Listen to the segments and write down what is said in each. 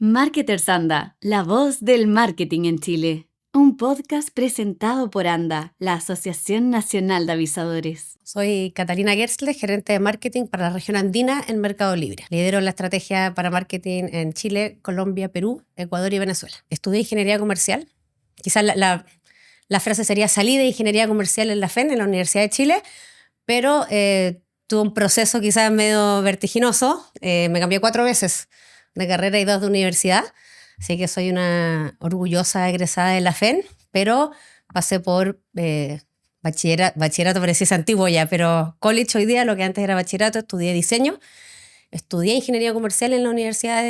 Marketers Anda, la voz del marketing en Chile. Un podcast presentado por ANDA, la Asociación Nacional de Avisadores. Soy Catalina Gerstle, gerente de marketing para la región andina en Mercado Libre. Lidero la estrategia para marketing en Chile, Colombia, Perú, Ecuador y Venezuela. Estudié ingeniería comercial. Quizás la frase sería salí de ingeniería comercial en la FEN, en la Universidad de Chile, pero tuve un proceso quizás medio vertiginoso. Me cambié 4 veces de carrera y 2 de universidad. Así que soy una orgullosa egresada de la FEN, pero pasé por bachillerato, parece es antiguo ya, pero college hoy día, lo que antes era bachillerato, estudié diseño, estudié ingeniería comercial en la Universidad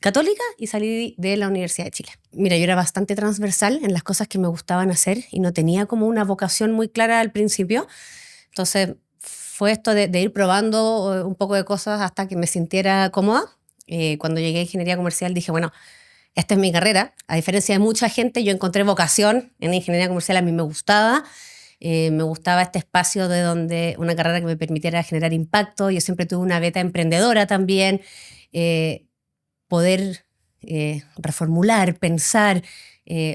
Católica y salí de la Universidad de Chile. Mira, yo era bastante transversal en las cosas que me gustaban hacer y no tenía como una vocación muy clara al principio. Entonces fue esto de ir probando un poco de cosas hasta que me sintiera cómoda. Cuando llegué a ingeniería comercial dije, bueno, esta es mi carrera. A diferencia de mucha gente, yo encontré vocación en ingeniería comercial. A mí me gustaba este espacio de donde una carrera que me permitiera generar impacto. Yo siempre tuve una beta emprendedora también, poder reformular, pensar,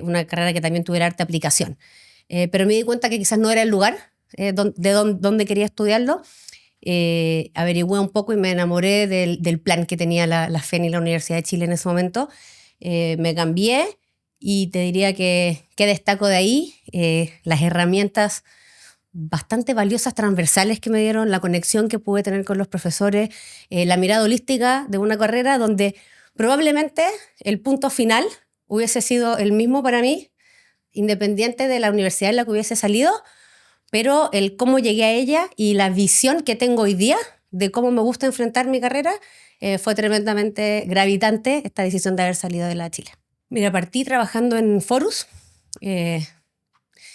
una carrera que también tuviera harta aplicación. Pero me di cuenta que quizás no era el lugar donde quería estudiarlo. Averigüé un poco y me enamoré del plan que tenía la FEN y la Universidad de Chile en ese momento. Me cambié y te diría que destaco de ahí las herramientas bastante valiosas transversales que me dieron, la conexión que pude tener con los profesores, la mirada holística de una carrera donde probablemente el punto final hubiese sido el mismo para mí, independiente de la universidad en la que hubiese salido, pero el cómo llegué a ella y la visión que tengo hoy día de cómo me gusta enfrentar mi carrera fue tremendamente gravitante esta decisión de haber salido de la Chile. Mira, partí trabajando en Forus.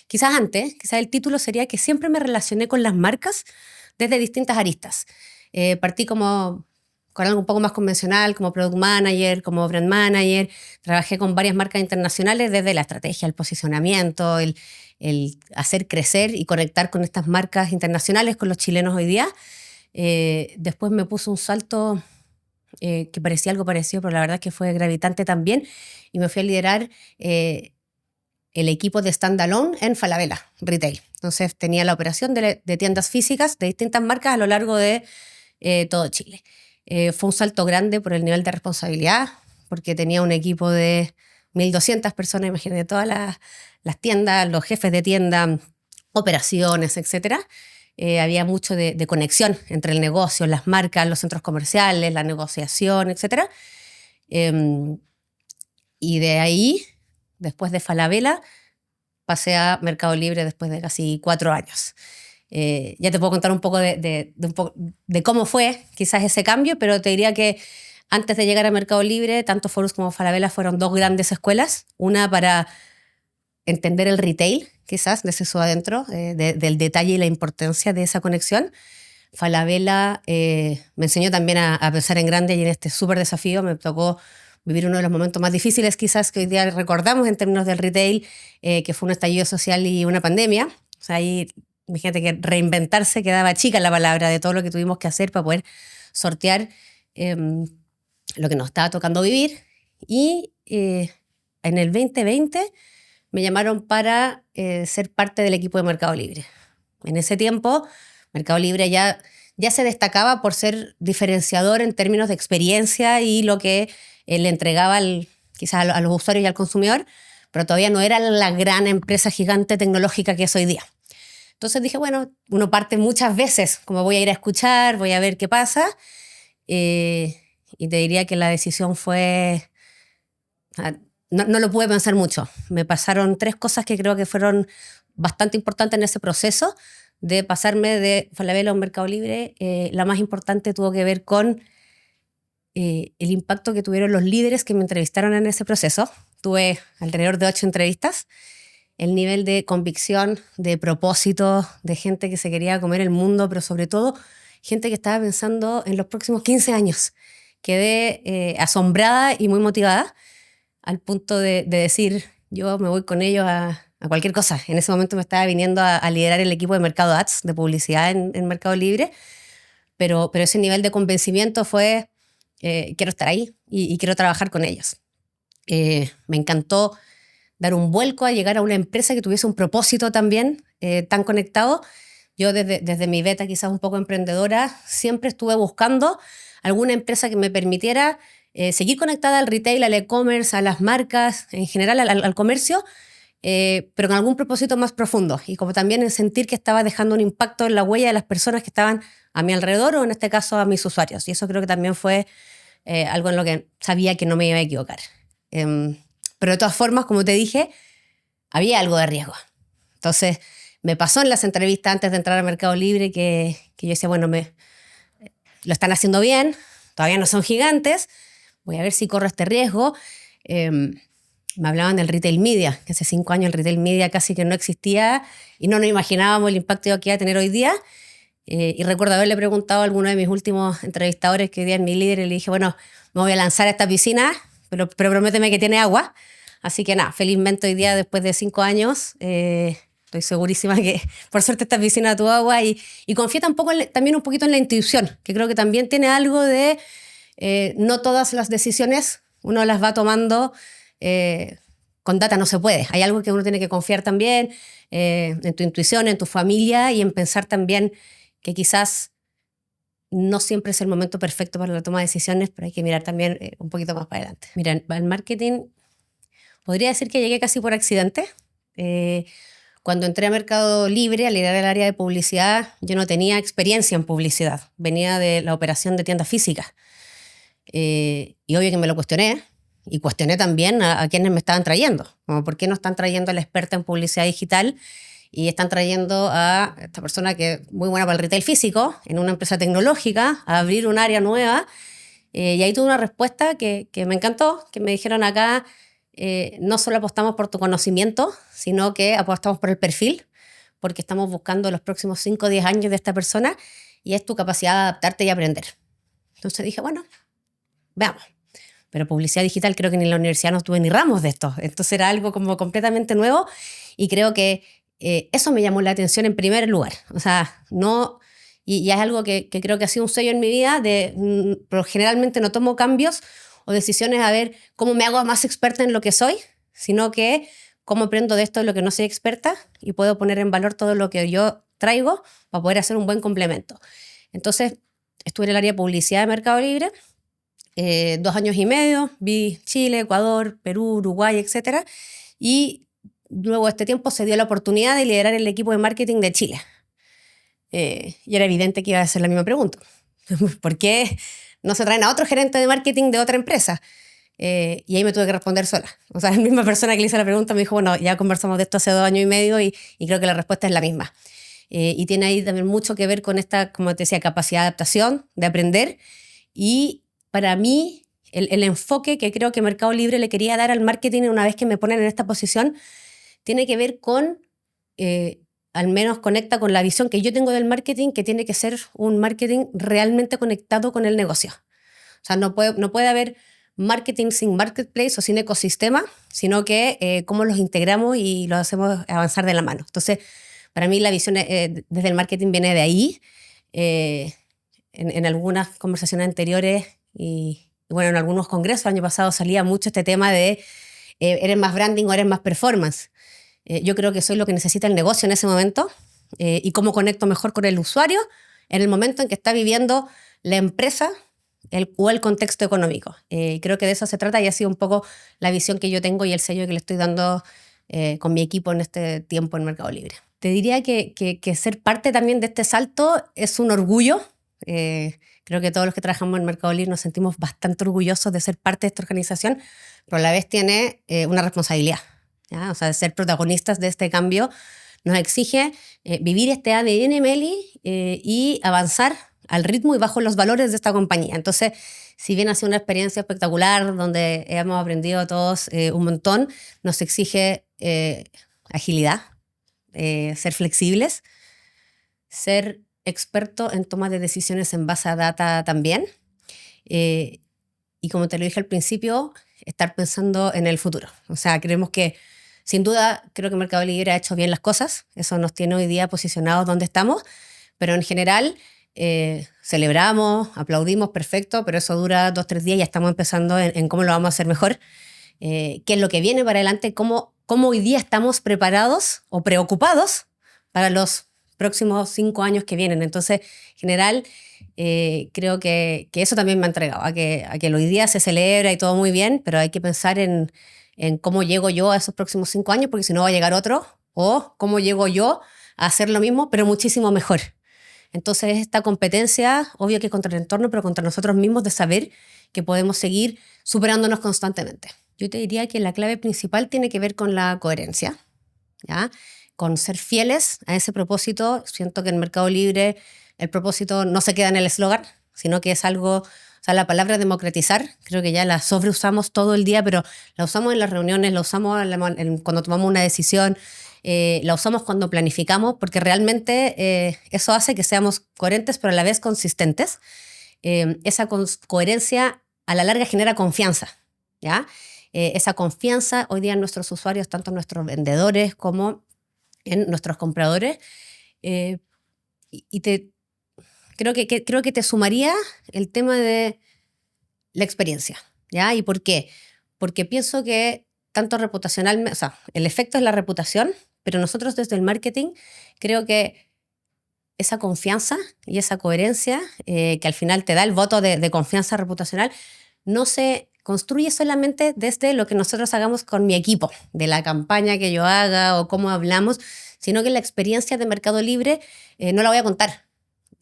Quizás el título sería que siempre me relacioné con las marcas desde distintas aristas. Partí con algo un poco más convencional, como product manager, como brand manager. Trabajé con varias marcas internacionales desde la estrategia, el posicionamiento, el hacer crecer y conectar con estas marcas internacionales, con los chilenos hoy día. Después me puse un salto que parecía algo parecido, pero la verdad es que fue gravitante también, y me fui a liderar el equipo de standalone en Falabella Retail. Entonces tenía la operación de tiendas físicas de distintas marcas a lo largo de todo Chile. Fue un salto grande por el nivel de responsabilidad, porque tenía un equipo de 1.200 personas, imagínate, todas las tiendas, los jefes de tienda, operaciones, etc. Había mucho de conexión entre el negocio, las marcas, los centros comerciales, la negociación, etc. Y de ahí, después de Falabella, pasé a Mercado Libre después de casi 4 años. Ya te puedo contar un poco de cómo fue quizás ese cambio, pero te diría que antes de llegar a Mercado Libre, tanto Forus como Falabella fueron 2 grandes escuelas. Una para entender el retail, quizás, desde su adentro, del detalle y la importancia de esa conexión. Falabella me enseñó también a pensar en grande, y en este súper desafío me tocó vivir uno de los momentos más difíciles quizás que hoy día recordamos en términos del retail, que fue un estallido social y una pandemia. O sea, ahí imagínate que reinventarse quedaba chica la palabra de todo lo que tuvimos que hacer para poder sortear lo que nos estaba tocando vivir. Y en el 2020 me llamaron para ser parte del equipo de Mercado Libre. En ese tiempo, Mercado Libre ya se destacaba por ser diferenciador en términos de experiencia y lo que le entregaba quizás a los usuarios y al consumidor, pero todavía no era la gran empresa gigante tecnológica que es hoy día. Entonces dije, bueno, uno parte muchas veces, como voy a ir a escuchar, voy a ver qué pasa, y te diría que la decisión fue... No lo pude pensar mucho. Me pasaron 3 cosas que creo que fueron bastante importantes en ese proceso de pasarme de Falabella a un Mercado Libre. La más importante tuvo que ver con el impacto que tuvieron los líderes que me entrevistaron en ese proceso. Tuve alrededor de 8 entrevistas. El nivel de convicción, de propósito, de gente que se quería comer el mundo, pero sobre todo gente que estaba pensando en los próximos 15 años. Quedé asombrada y muy motivada, al punto de decir, yo me voy con ellos a cualquier cosa. En ese momento me estaba viniendo a liderar el equipo de Mercado Ads, de publicidad en Mercado Libre, pero ese nivel de convencimiento fue, quiero estar ahí. y quiero trabajar con ellos. Me encantó dar un vuelco a llegar a una empresa que tuviese un propósito también tan conectado. Yo desde mi beta quizás un poco emprendedora siempre estuve buscando alguna empresa que me permitiera seguir conectada al retail, al e-commerce, a las marcas, en general al comercio, pero con algún propósito más profundo y como también en sentir que estaba dejando un impacto en la huella de las personas que estaban a mi alrededor o en este caso a mis usuarios. Y eso creo que también fue algo en lo que sabía que no me iba a equivocar. Pero de todas formas, como te dije, había algo de riesgo. Entonces, me pasó en las entrevistas antes de entrar al Mercado Libre que yo decía, bueno, lo están haciendo bien, todavía no son gigantes, voy a ver si corro este riesgo. Me hablaban del retail media, que hace 5 años el retail media casi que no existía y no nos imaginábamos el impacto que iba a tener hoy día. Y recuerdo haberle preguntado a alguno de mis últimos entrevistadores que hoy día es mi líder y le dije, bueno, me voy a lanzar a esta piscina, pero prométeme que tiene agua. Así que nada, felizmente hoy día, después de 5 años, estoy segurísima que por suerte esta piscina tuvo agua y confía también un poquito en la intuición, que creo que también tiene algo de no todas las decisiones uno las va tomando con data, no se puede. Hay algo que uno tiene que confiar también en tu intuición, en tu familia y en pensar también que quizás no siempre es el momento perfecto para la toma de decisiones, pero hay que mirar también un poquito más para adelante. Mira, el marketing, podría decir que llegué casi por accidente. Cuando entré a Mercado Libre, a liderar el área de publicidad, yo no tenía experiencia en publicidad. Venía de la operación de tiendas físicas. Y obvio que me lo cuestioné. Y cuestioné también a quienes me estaban trayendo. Como, ¿por qué no están trayendo a la experta en publicidad digital? Y están trayendo a esta persona que es muy buena para el retail físico, en una empresa tecnológica, a abrir un área nueva. Y ahí tuve una respuesta que me encantó, que me dijeron acá, no solo apostamos por tu conocimiento, sino que apostamos por el perfil, porque estamos buscando los próximos 5 o 10 años de esta persona y es tu capacidad de adaptarte y aprender. Entonces dije, bueno, veamos. Pero publicidad digital creo que ni en la universidad no tuve ni ramos de esto. Entonces era algo como completamente nuevo y creo que eso me llamó la atención en primer lugar. O sea, no... Y es algo que creo que ha sido un sello en mi vida, pero generalmente no tomo cambios o decisiones a ver cómo me hago más experta en lo que soy, sino que cómo aprendo de esto de lo que no soy experta y puedo poner en valor todo lo que yo traigo para poder hacer un buen complemento. Entonces, estuve en el área de publicidad de Mercado Libre, 2 años y medio, vi Chile, Ecuador, Perú, Uruguay, etc. Y luego de este tiempo se dio la oportunidad de liderar el equipo de marketing de Chile. Y era evidente que iba a hacer la misma pregunta. ¿Por qué no se traen a otro gerente de marketing de otra empresa? Y ahí me tuve que responder sola. O sea, la misma persona que le hizo la pregunta me dijo, bueno, ya conversamos de esto hace 2 años y medio y creo que la respuesta es la misma. Y tiene ahí también mucho que ver con esta, como te decía, capacidad de adaptación, de aprender. Y para mí, el enfoque que creo que Mercado Libre le quería dar al marketing una vez que me ponen en esta posición, tiene que ver con... al menos conecta con la visión que yo tengo del marketing, que tiene que ser un marketing realmente conectado con el negocio. O sea, no puede haber marketing sin marketplace o sin ecosistema, sino que cómo los integramos y los hacemos avanzar de la mano. Entonces, para mí la visión desde el marketing viene de ahí. En algunas conversaciones anteriores y bueno, en algunos congresos el año pasado salía mucho este tema de ¿eres más branding o eres más performance? Yo creo que soy lo que necesita el negocio en ese momento y cómo conecto mejor con el usuario en el momento en que está viviendo la empresa o el contexto económico. Creo que de eso se trata y ha sido un poco la visión que yo tengo y el sello que le estoy dando con mi equipo en este tiempo en Mercado Libre. Te diría que ser parte también de este salto es un orgullo. Creo que todos los que trabajamos en Mercado Libre nos sentimos bastante orgullosos de ser parte de esta organización, pero a la vez tiene una responsabilidad. ¿Ya? O sea, ser protagonistas de este cambio nos exige vivir este ADN Meli y avanzar al ritmo y bajo los valores de esta compañía. Entonces, si bien ha sido una experiencia espectacular donde hemos aprendido todos un montón, nos exige agilidad, ser flexibles, ser experto en toma de decisiones en base a data también. Y como te lo dije al principio, estar pensando en el futuro. O sea, creemos que sin duda, creo que Mercado Libre ha hecho bien las cosas. Eso nos tiene hoy día posicionados donde estamos. Pero en general, celebramos, aplaudimos, perfecto, pero eso dura 2-3 días y ya estamos empezando en cómo lo vamos a hacer mejor, qué es lo que viene para adelante, cómo hoy día estamos preparados o preocupados para los próximos 5 años que vienen. Entonces, en general, creo que eso también me ha entregado, a que hoy día se celebra y todo muy bien, pero hay que pensar en cómo llego yo a esos próximos 5 años, porque si no va a llegar otro, o cómo llego yo a hacer lo mismo, pero muchísimo mejor. Entonces, esta competencia, obvio que contra el entorno, pero contra nosotros mismos, de saber que podemos seguir superándonos constantemente. Yo te diría que la clave principal tiene que ver con la coherencia, ¿ya? Con ser fieles a ese propósito. Siento que en Mercado Libre el propósito no se queda en el eslogan, sino que es algo, o sea, la palabra democratizar, creo que ya la sobreusamos todo el día, pero la usamos en las reuniones, la usamos cuando tomamos una decisión, la usamos cuando planificamos, porque realmente eso hace que seamos coherentes, pero a la vez consistentes. Esa coherencia a la larga genera confianza, ¿ya? Esa confianza hoy día en nuestros usuarios, tanto en nuestros vendedores como en nuestros compradores, creo que te sumaría el tema de la experiencia, ¿ya? ¿Y por qué? Porque pienso que tanto reputacionalmente, o sea, el efecto es la reputación, pero nosotros desde el marketing creo que esa confianza y esa coherencia que al final te da el voto de confianza reputacional no se construye solamente desde lo que nosotros hagamos con mi equipo, de la campaña que yo haga o cómo hablamos, sino que la experiencia de Mercado Libre no la voy a contar,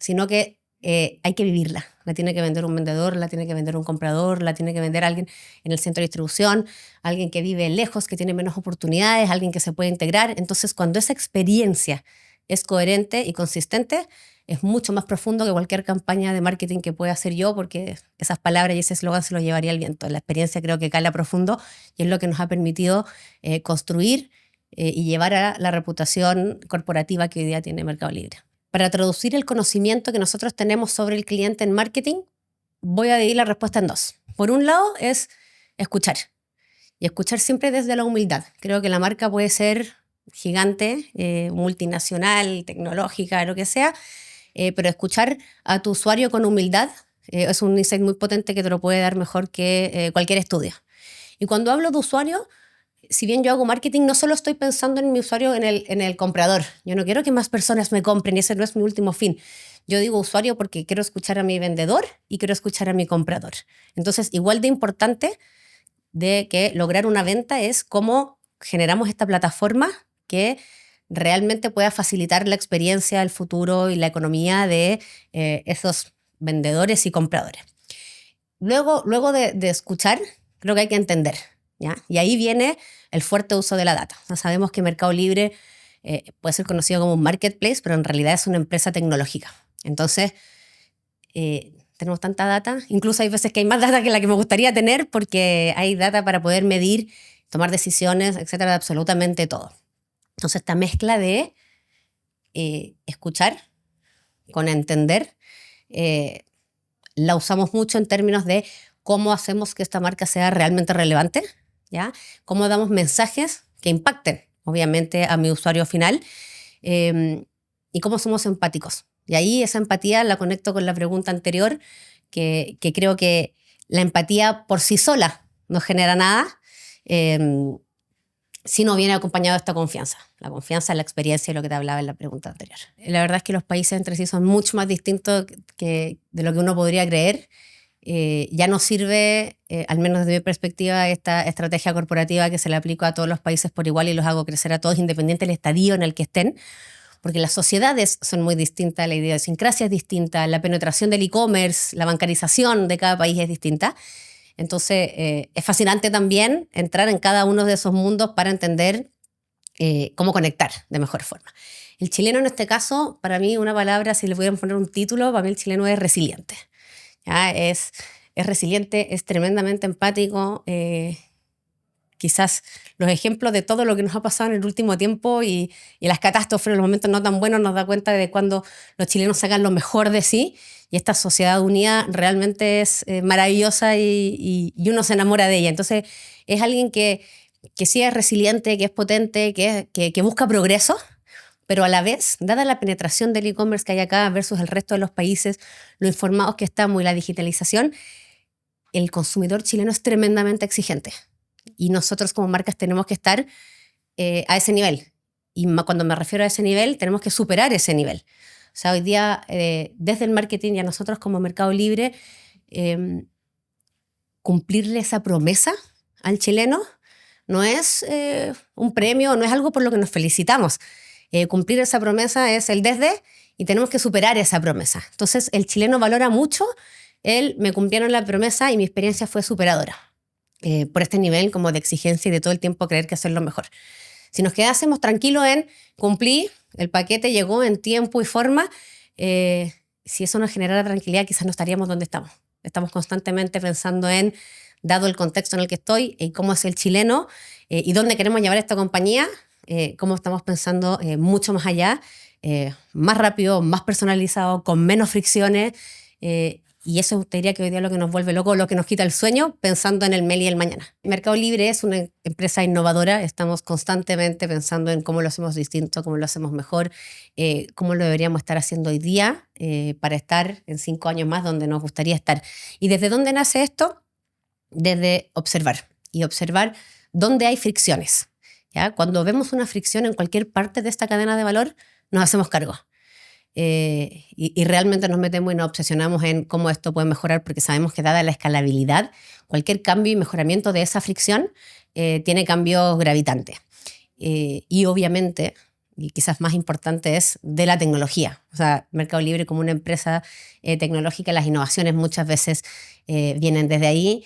sino que hay que vivirla. La tiene que vender un vendedor, la tiene que vender un comprador, la tiene que vender alguien en el centro de distribución, alguien que vive lejos, que tiene menos oportunidades, alguien que se puede integrar. Entonces, cuando esa experiencia es coherente y consistente, es mucho más profundo que cualquier campaña de marketing que pueda hacer yo, porque esas palabras y ese eslogan se los llevaría el viento. La experiencia creo que cala profundo y es lo que nos ha permitido construir y llevar a la reputación corporativa que hoy día tiene Mercado Libre. Para traducir el conocimiento que nosotros tenemos sobre el cliente en marketing, voy a dividir la respuesta en 2. Por un lado es escuchar, y escuchar siempre desde la humildad. Creo que la marca puede ser gigante, multinacional, tecnológica, lo que sea, pero escuchar a tu usuario con humildad es un insight muy potente que te lo puede dar mejor que cualquier estudio. Y cuando hablo de usuario, si bien yo hago marketing, no solo estoy pensando en mi usuario, en el comprador. Yo no quiero que más personas me compren y ese no es mi último fin. Yo digo usuario porque quiero escuchar a mi vendedor y quiero escuchar a mi comprador. Entonces, igual de importante de que lograr una venta es cómo generamos esta plataforma que realmente pueda facilitar la experiencia, el futuro y la economía de esos vendedores y compradores. Luego de escuchar, creo que hay que entender, ¿ya? Y ahí viene el fuerte uso de la data. O sea, sabemos que Mercado Libre puede ser conocido como un marketplace, pero en realidad es una empresa tecnológica. Entonces, tenemos tanta data, incluso hay veces que hay más data que la que me gustaría tener, porque hay data para poder medir, tomar decisiones, etcétera, de absolutamente todo. Entonces, esta mezcla de escuchar con entender, la usamos mucho en términos de cómo hacemos que esta marca sea realmente relevante, ¿ya? Cómo damos mensajes que impacten, obviamente, a mi usuario final, y cómo somos empáticos. Y ahí esa empatía la conecto con la pregunta anterior, que creo que la empatía por sí sola no genera nada, si no viene acompañado de esta confianza. La confianza, la experiencia y lo que te hablaba en la pregunta anterior. La verdad es que los países entre sí son mucho más distintos de lo que uno podría creer. Ya no sirve, al menos desde mi perspectiva, esta estrategia corporativa que se le aplica a todos los países por igual y los hago crecer a todos, independiente del estadio en el que estén, porque las sociedades son muy distintas, la idiosincrasia es distinta, la penetración del e-commerce, la bancarización de cada país es distinta. Entonces, es fascinante también entrar en cada uno de esos mundos para entender cómo conectar de mejor forma. El chileno en este caso, para mí una palabra, si le pudiéramos poner un título, para mí el chileno es resiliente. ¿Ya? Es resiliente, es tremendamente empático. Quizás los ejemplos de todo lo que nos ha pasado en el último tiempo y las catástrofes, los momentos no tan buenos, nos da cuenta de cuando los chilenos sacan lo mejor de sí, y esta sociedad unida realmente es maravillosa y uno se enamora de ella. Entonces es alguien que sí es resiliente, que es potente, que busca progreso, Pero a la vez, dada la penetración del e-commerce que hay acá versus el resto de los países, lo informados que estamos y la digitalización, el consumidor chileno es tremendamente exigente. Y nosotros como marcas tenemos que estar a ese nivel. Y cuando me refiero a ese nivel, tenemos que superar ese nivel. O sea, hoy día, desde el marketing y a nosotros como Mercado Libre, cumplirle esa promesa al chileno no es un premio, no es algo por lo que nos felicitamos. Cumplir esa promesa es el desde y tenemos que superar esa promesa. Entonces, el chileno valora mucho me cumplieron la promesa y mi experiencia fue superadora. Por este nivel como de exigencia y de todo el tiempo creer que hacerlo mejor. Si nos quedásemos tranquilos en cumplir, el paquete llegó en tiempo y forma, si eso nos generara tranquilidad, quizás no estaríamos donde estamos. Estamos constantemente pensando en, dado el contexto en el que estoy, y cómo es el chileno y dónde queremos llevar esta compañía, cómo estamos pensando mucho más allá, más rápido, más personalizado, con menos fricciones. Y eso te diría que hoy día es lo que nos vuelve loco, lo que nos quita el sueño, pensando en el MEL y el mañana. Mercado Libre es una empresa innovadora, estamos constantemente pensando en cómo lo hacemos distinto, cómo lo hacemos mejor, cómo lo deberíamos estar haciendo hoy día para estar en 5 años más donde nos gustaría estar. ¿Y desde dónde nace esto? Desde observar, y observar dónde hay fricciones. ¿Ya? Cuando vemos una fricción en cualquier parte de esta cadena de valor, nos hacemos cargo. Y realmente nos metemos y nos obsesionamos en cómo esto puede mejorar, porque sabemos que dada la escalabilidad, cualquier cambio y mejoramiento de esa fricción tiene cambios gravitantes. Y obviamente, y quizás más importante, es de la tecnología. O sea, Mercado Libre como una empresa tecnológica, las innovaciones muchas veces vienen desde ahí,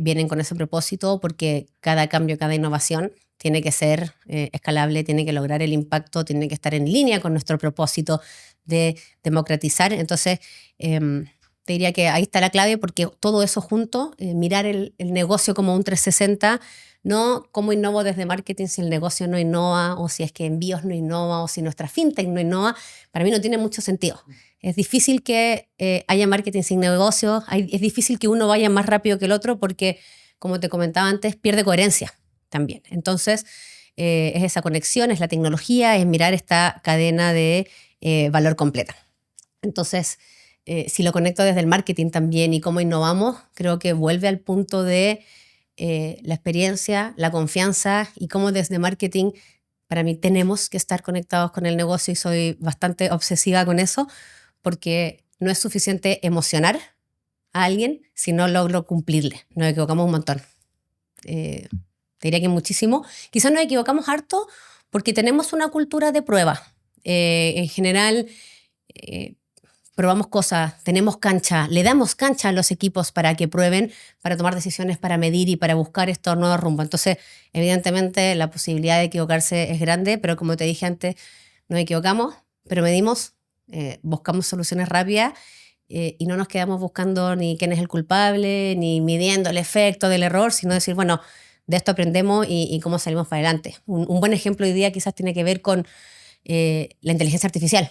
vienen con ese propósito, porque cada cambio, cada innovación tiene que ser escalable, tiene que lograr el impacto, tiene que estar en línea con nuestro propósito de democratizar. Entonces, te diría que ahí está la clave, porque todo eso junto, mirar el negocio como un 360, no cómo innovo desde marketing si el negocio no innova, o si es que envíos no innova, o si nuestra fintech no innova, para mí no tiene mucho sentido. Es difícil que haya marketing sin negocio, es difícil que uno vaya más rápido que el otro, porque, como te comentaba antes, pierde coherencia también. Entonces, es esa conexión, es la tecnología, es mirar esta cadena de valor completa. Entonces, si lo conecto desde el marketing también y cómo innovamos, creo que vuelve al punto de la experiencia, la confianza, y cómo desde marketing, para mí, tenemos que estar conectados con el negocio, y soy bastante obsesiva con eso, porque no es suficiente emocionar a alguien si no logro cumplirle. Nos equivocamos un montón. Te diría que muchísimo. Quizás nos equivocamos harto porque tenemos una cultura de prueba. En general, probamos cosas, tenemos cancha, le damos cancha a los equipos para que prueben, para tomar decisiones, para medir y para buscar estos nuevos rumbos. Entonces, evidentemente, la posibilidad de equivocarse es grande, pero como te dije antes, nos equivocamos, pero medimos, buscamos soluciones rápidas y no nos quedamos buscando ni quién es el culpable, ni midiendo el efecto del error, sino decir, bueno, de esto aprendemos y cómo salimos para adelante. Un buen ejemplo hoy día quizás tiene que ver con la inteligencia artificial,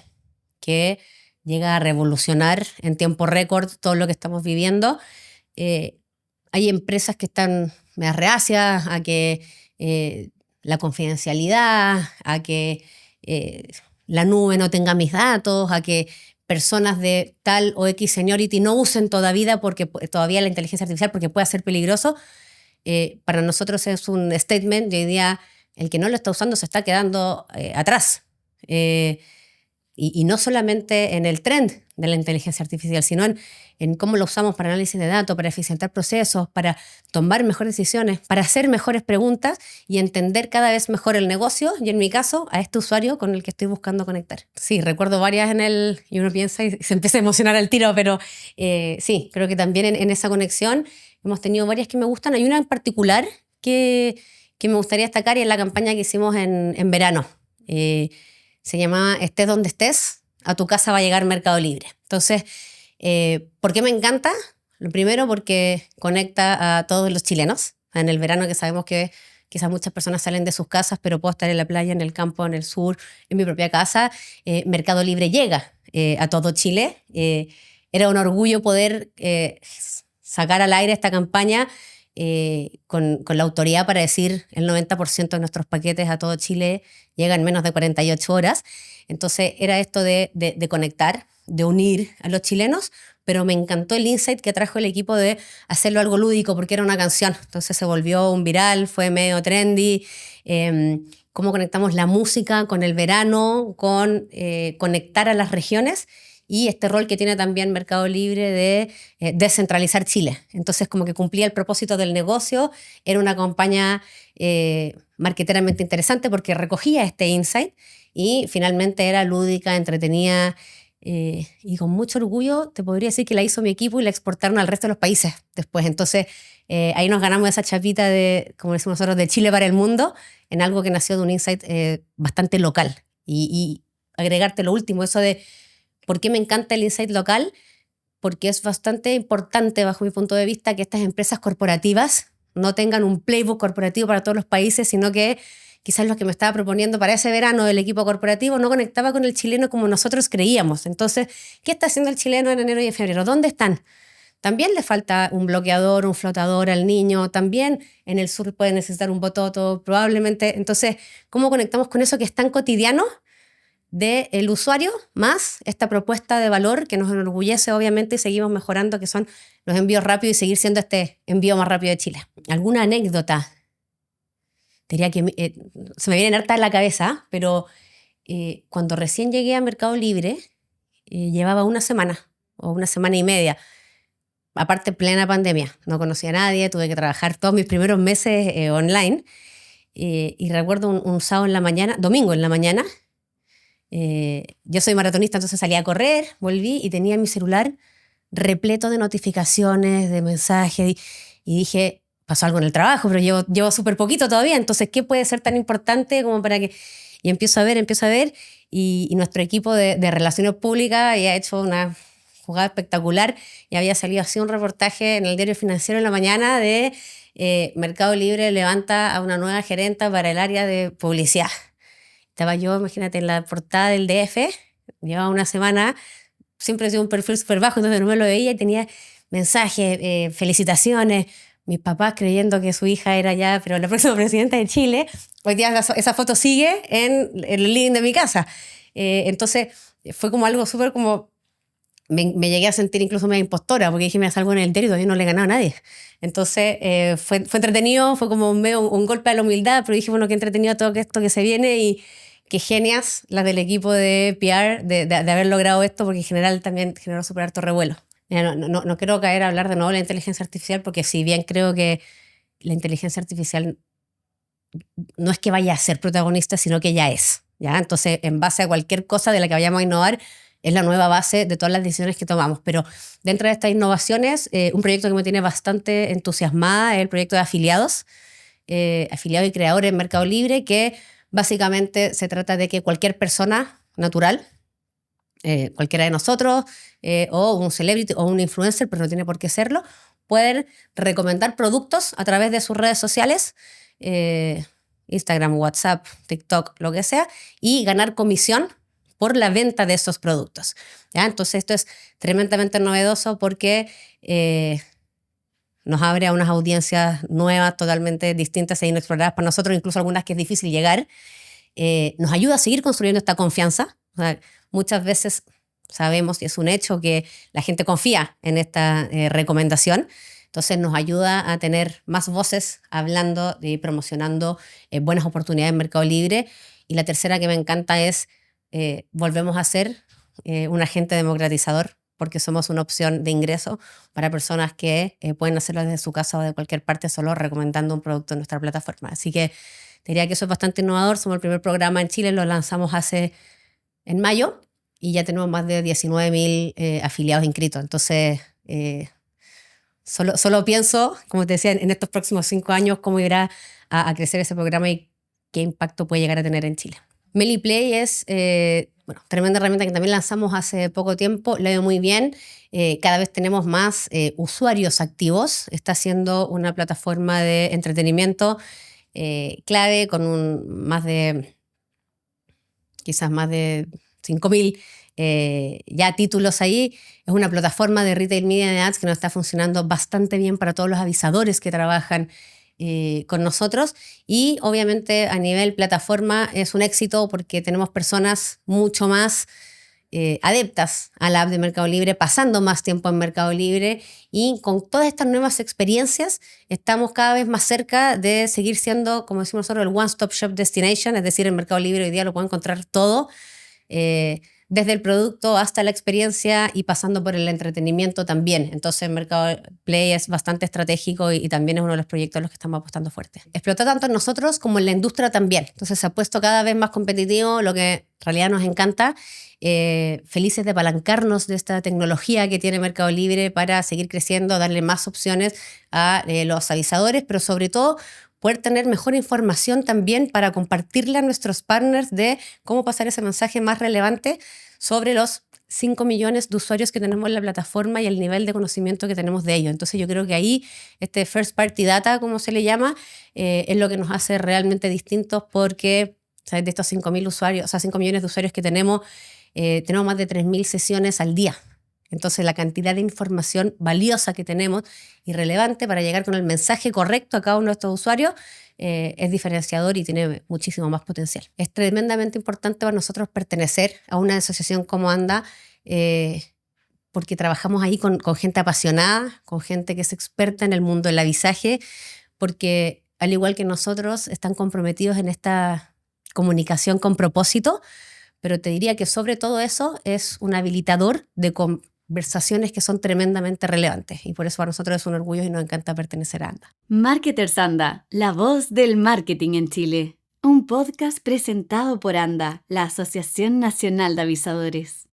que llega a revolucionar en tiempo récord todo lo que estamos viviendo. Hay empresas que están más reacias a que la confidencialidad, a que la nube no tenga mis datos, a que personas de tal o X seniority no usen todavía la inteligencia artificial porque puede ser peligroso. Para nosotros es un statement de hoy día, el que no lo está usando se está quedando atrás. Y no solamente en el trend de la inteligencia artificial, sino en cómo lo usamos para análisis de datos, para eficientar procesos, para tomar mejores decisiones, para hacer mejores preguntas y entender cada vez mejor el negocio, y en mi caso, a este usuario con el que estoy buscando conectar. Sí, recuerdo varias y uno piensa y se empieza a emocionar al tiro, pero sí, creo que también en esa conexión hemos tenido varias que me gustan. Hay una en particular que me gustaría destacar, y es la campaña que hicimos en verano. Se llamaba Estés donde estés, a tu casa va a llegar Mercado Libre. Entonces, ¿por qué me encanta? Lo primero, porque conecta a todos los chilenos. En el verano, que sabemos que quizás muchas personas salen de sus casas, pero puedo estar en la playa, en el campo, en el sur, en mi propia casa. Mercado Libre llega a todo Chile. Era un orgullo poder sacar al aire esta campaña con la autoridad para decir el 90% de nuestros paquetes a todo Chile llegan en menos de 48 horas. Entonces era esto de conectar, de unir a los chilenos, pero me encantó el insight que trajo el equipo de hacerlo algo lúdico porque era una canción. Entonces se volvió un viral, fue medio trendy. Cómo conectamos la música con el verano, con conectar a las regiones y este rol que tiene también Mercado Libre de descentralizar Chile. Entonces como que cumplía el propósito del negocio, era una campaña marketeramente interesante porque recogía este insight y finalmente era lúdica, entretenida y con mucho orgullo te podría decir que la hizo mi equipo y la exportaron al resto de los países después. Entonces ahí nos ganamos esa chapita de, como decimos nosotros, de Chile para el mundo en algo que nació de un insight bastante local. Y agregarte lo último, eso de ¿por qué me encanta el insight local? Porque es bastante importante, bajo mi punto de vista, que estas empresas corporativas no tengan un playbook corporativo para todos los países, sino que quizás lo que me estaba proponiendo para ese verano del equipo corporativo no conectaba con el chileno como nosotros creíamos. Entonces, ¿qué está haciendo el chileno en enero y en febrero? ¿Dónde están? También le falta un bloqueador, un flotador al niño. También en el sur puede necesitar un bototo, probablemente. Entonces, ¿cómo conectamos con eso que es tan cotidiano del usuario, más esta propuesta de valor que nos enorgullece obviamente y seguimos mejorando, que son los envíos rápidos y seguir siendo este envío más rápido de Chile? ¿Alguna anécdota? Diría que se me vienen hartas a la cabeza, pero cuando recién llegué a Mercado Libre, llevaba una semana o una semana y media, aparte plena pandemia, no conocía a nadie, tuve que trabajar todos mis primeros meses online, y recuerdo un sábado en la mañana, domingo en la mañana. Yo soy maratonista, entonces salí a correr, volví y tenía mi celular repleto de notificaciones, de mensajes, y dije, pasó algo en el trabajo, pero llevo súper poquito todavía, entonces, ¿qué puede ser tan importante como para que...? Y empiezo a ver, y nuestro equipo de relaciones públicas había hecho una jugada espectacular y había salido así un reportaje en el Diario Financiero en la mañana de Mercado Libre levanta a una nueva gerenta para el área de publicidad. Estaba yo, imagínate, en la portada del DF, llevaba una semana, siempre he sido un perfil súper bajo, entonces no me lo veía y tenía mensajes, felicitaciones, mis papás creyendo que su hija era ya, pero la próxima presidenta de Chile. Hoy día esa foto sigue en el living de mi casa. Entonces fue como algo súper como... Me llegué a sentir incluso medio impostora, porque dije, me salgo en el diario y todavía no le he ganado a nadie. Entonces fue entretenido, fue como medio un golpe a la humildad, pero dije, bueno, qué entretenido todo esto que se viene y qué genias las del equipo de PR de haber logrado esto, porque en general también generó súper harto revuelo. No quiero caer a hablar de nuevo de la inteligencia artificial, porque si bien creo que la inteligencia artificial no es que vaya a ser protagonista, sino que ya es. ¿Ya? Entonces, en base a cualquier cosa de la que vayamos a innovar, es la nueva base de todas las decisiones que tomamos. Pero dentro de estas innovaciones, un proyecto que me tiene bastante entusiasmada es el proyecto de afiliados y creadores en Mercado Libre, que básicamente se trata de que cualquier persona natural, cualquiera de nosotros, o un celebrity o un influencer, pero no tiene por qué serlo, pueden recomendar productos a través de sus redes sociales, Instagram, WhatsApp, TikTok, lo que sea, y ganar comisión por la venta de esos productos. ¿Ya? Entonces esto es tremendamente novedoso porque nos abre a unas audiencias nuevas, totalmente distintas e inexploradas para nosotros, incluso algunas que es difícil llegar. Nos ayuda a seguir construyendo esta confianza. O sea, muchas veces sabemos, y es un hecho, que la gente confía en esta recomendación. Entonces nos ayuda a tener más voces hablando y promocionando buenas oportunidades en Mercado Libre. Y la tercera que me encanta es volvemos a ser un agente democratizador, porque somos una opción de ingreso para personas que pueden hacerlo desde su casa o de cualquier parte solo recomendando un producto en nuestra plataforma. Así que diría que eso es bastante innovador. Somos el primer programa en Chile, lo lanzamos en mayo y ya tenemos más de 19.000 afiliados inscritos. Entonces, solo pienso, como te decía, en estos próximos 5 años, cómo irá a crecer ese programa y qué impacto puede llegar a tener en Chile. Meliplay es tremenda herramienta que también lanzamos hace poco tiempo, le veo muy bien. Cada vez tenemos más usuarios activos. Está siendo una plataforma de entretenimiento clave con quizás más de 5.000 ya títulos ahí. Es una plataforma de Retail Media and Ads que nos está funcionando bastante bien para todos los avisadores que trabajan con nosotros, y obviamente a nivel plataforma es un éxito porque tenemos personas mucho más adeptas a la app de Mercado Libre, pasando más tiempo en Mercado Libre, y con todas estas nuevas experiencias estamos cada vez más cerca de seguir siendo, como decimos nosotros, el one-stop shop destination, es decir, en Mercado Libre hoy día lo pueden encontrar todo, desde el producto hasta la experiencia y pasando por el entretenimiento también. Entonces Mercado Play es bastante estratégico y también es uno de los proyectos en los que estamos apostando fuerte. Explota tanto en nosotros como en la industria también. Entonces se ha puesto cada vez más competitivo, lo que en realidad nos encanta. Felices de apalancarnos de esta tecnología que tiene Mercado Libre para seguir creciendo, darle más opciones a los avisadores, pero sobre todo poder tener mejor información también para compartirle a nuestros partners de cómo pasar ese mensaje más relevante sobre los 5 millones de usuarios que tenemos en la plataforma y el nivel de conocimiento que tenemos de ellos. Entonces yo creo que ahí este first party data, como se le llama, es lo que nos hace realmente distintos, porque ¿sabes? De estos 5.000 usuarios, o sea, 5 millones de usuarios que tenemos más de 3.000 sesiones al día. Entonces la cantidad de información valiosa que tenemos y relevante para llegar con el mensaje correcto a cada uno de estos usuarios es diferenciador y tiene muchísimo más potencial. Es tremendamente importante para nosotros pertenecer a una asociación como ANDA, porque trabajamos ahí con gente apasionada, con gente que es experta en el mundo del avisaje, porque al igual que nosotros están comprometidos en esta comunicación con propósito, pero te diría que sobre todo eso es un habilitador de conversaciones que son tremendamente relevantes, y por eso para nosotros es un orgullo y nos encanta pertenecer a ANDA. Marketers ANDA, la voz del marketing en Chile. Un podcast presentado por ANDA, la Asociación Nacional de Avisadores.